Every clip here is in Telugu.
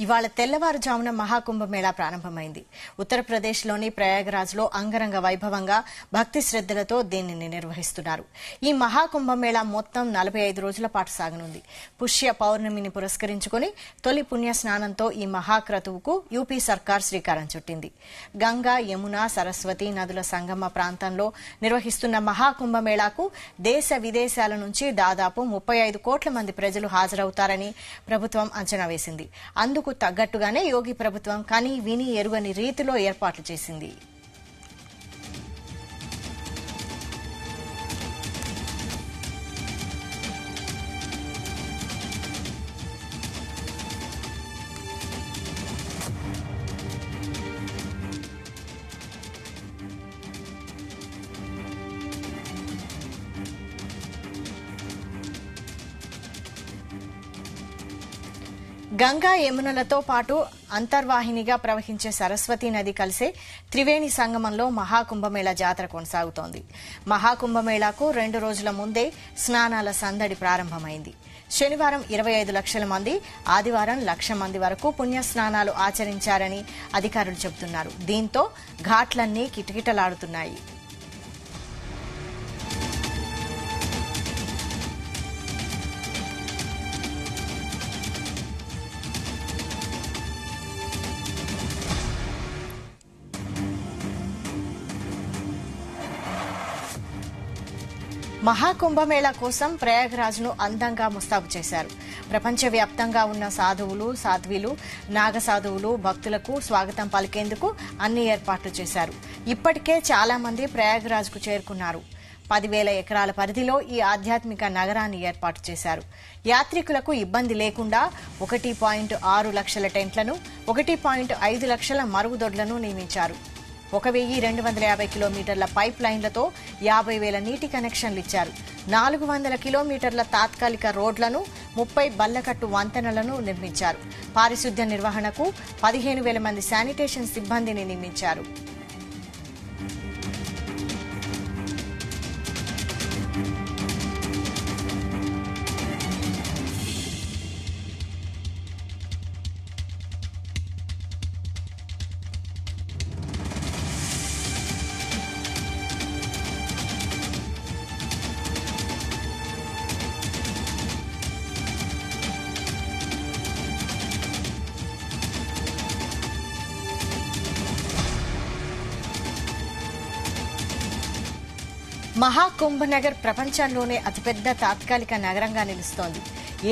ఇవాళ తెల్లవారుజామున మహాకుంభమేళా ప్రారంభమైంది. ఉత్తరప్రదేశ్లోని ప్రయాగరాజ్లో అంగరంగ వైభవంగా భక్తి శ్రద్ధలతో దీనిని నిర్వహిస్తున్నారు. ఈ మహాకుంభమేళా మొత్తం 45 రోజుల పాటు సాగనుంది. పుష్య పౌర్ణమిని పురస్కరించుకుని తొలి పుణ్య స్నానంతో ఈ మహాక్రతువుకు యూపీ సర్కార్ శ్రీకారం చుట్టింది. గంగా, యమున, సరస్వతి నదుల సంగమ ప్రాంతంలో నిర్వహిస్తున్న మహాకుంభమేళాకు దేశ విదేశాల నుంచి దాదాపు 35 కోట్ల మంది ప్రజలు హాజరవుతారని ప్రభుత్వం అంచనా వేసింది. అందుకు తగ్గట్టుగానే యోగి ప్రభుత్వం కని విని ఎరుగని రీతిలో ఏర్పాట్లు చేసింది. గంగా, యమునలతో పాటు అంతర్వాహినిగా ప్రవహించే సరస్వతీ నది కలిసే త్రివేణి సంగమంలో మహాకుంభమేళా జాతర కొనసాగుతోంది. మహాకుంభమేళాకు 2 రోజుల ముందే స్నానాల సందడి ప్రారంభమైంది. శనివారం 25 లక్షల మంది, ఆదివారం 1 లక్ష మంది వరకు పుణ్య స్నానాలు ఆచరించారని అధికారులు చెబుతున్నారు. దీంతో ఘాట్లన్నీ కిటకిటలాడుతున్నాయి. మహాకుంభమేళా కోసం ప్రయాగరాజ్ను అందంగా ముస్తాబు చేశారు. ప్రపంచవ్యాప్తంగా ఉన్న సాధువులు, సాధ్వీలు, నాగసాధువులు భక్తులకు స్వాగతం పలికేందుకు అన్ని ఏర్పాట్లు చేశారు. ఇప్పటికే చాలా మంది ప్రయాగరాజ్కు చేరుకున్నారు. 10,000 ఎకరాల పరిధిలో ఈ ఆధ్యాత్మిక నగరాన్ని ఏర్పాటు చేశారు. యాత్రికులకు ఇబ్బంది లేకుండా 1.6 లక్షల టెంట్లను, 1.5 లక్షల మరుగుదొడ్లను నియమించారు. 1,250 కిలోమీటర్ల పైప్ లైన్లతో 50,000 నీటి కనెక్షన్లు ఇచ్చారు. 400 కిలోమీటర్ల తాత్కాలిక రోడ్లను, 30 బల్లకట్టు వంతెనలను నిర్మించారు. పారిశుద్ధ్య నిర్వహణకు 15,000 మంది శానిటేషన్ సిబ్బందిని నియమించారు. మహాకుంభనగర్ ప్రపంచంలోనే అతిపెద్ద తాత్కాలిక నగరంగా నిలుస్తోంది.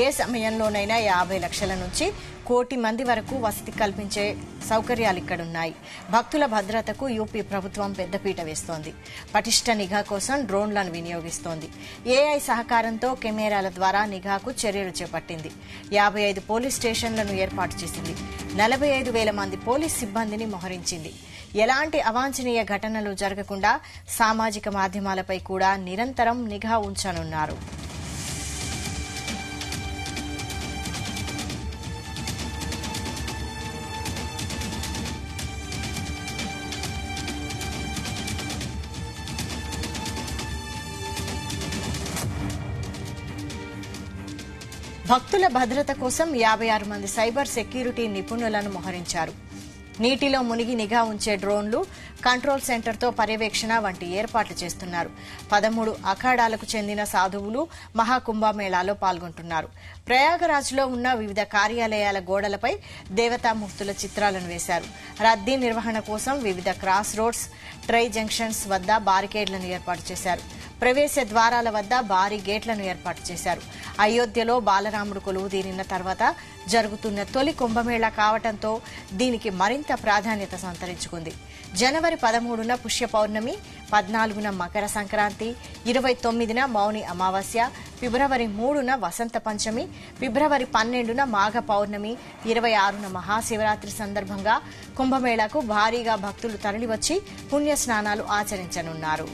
ఏ సమయంలోనైనా 50 లక్షల నుంచి 1 కోటి మంది వరకు వసతి కల్పించే సౌకర్యాలు ఇక్కడున్నాయి. భక్తుల భద్రతకు యూపీ ప్రభుత్వం పెద్దపీట వేస్తోంది. పటిష్ట నిఘా కోసం డ్రోన్లను వినియోగిస్తోంది. ఏఐ సహకారంతో కెమెరాల ద్వారా నిఘాకు చర్యలు చేపట్టింది. 55 పోలీస్ స్టేషన్లను ఏర్పాటు చేసింది. 45,000 మంది పోలీస్ సిబ్బందిని మోహరించింది. ఎలాంటి అవాంఛనీయ ఘటనలు జరగకుండా సామాజిక మాధ్యమాలపై కూడా నిరంతరం నిఘా ఉంచనున్నారు. భక్తుల భద్రత కోసం 56 మంది సైబర్ సెక్యూరిటీ నిపుణులను మోహరించారు. నీటిలో మునిగి నిఘా ఉంచే డ్రోన్లు, కంట్రోల్ సెంటర్తో పర్యవేక్షణ వంటి ఏర్పాట్లు చేస్తున్నారు. 13 అఖాడాలకు చెందిన సాధువులు మహాకుంభమేళాలో పాల్గొంటున్నారు. ప్రయాగరాజ్లో ఉన్న వివిధ కార్యాలయాల గోడలపై దేవతామూర్తుల చిత్రాలను వేశారు. రద్దీ నిర్వహణ కోసం వివిధ క్రాస్ రోడ్స్, ట్రై జంక్షన్స్ వద్ద బారికేడ్లను ఏర్పాటు చేశారు. ప్రవేశ ద్వారాల వద్ద భారీ గేట్లను ఏర్పాటు చేశారు. అయోధ్యలో బాలరాముడు కొలువుదీరిన తర్వాత జరుగుతున్న తొలి కుంభమేళా కావడంతో దీనికి మరింత ప్రాధాన్యత సంతరించుకుంది. జనవరి 13న పుష్య పౌర్ణమి, 14న మకర సంక్రాంతి, 29న మౌని అమావాస్య, ఫిబ్రవరి 3న వసంత పంచమి, ఫిబ్రవరి 12న మాఘ పౌర్ణమి, 26న మహాశివరాత్రి సందర్భంగా కుంభమేళాకు భారీగా భక్తులు తరలివచ్చి పుణ్య స్నానాలు ఆచరించనున్నారు.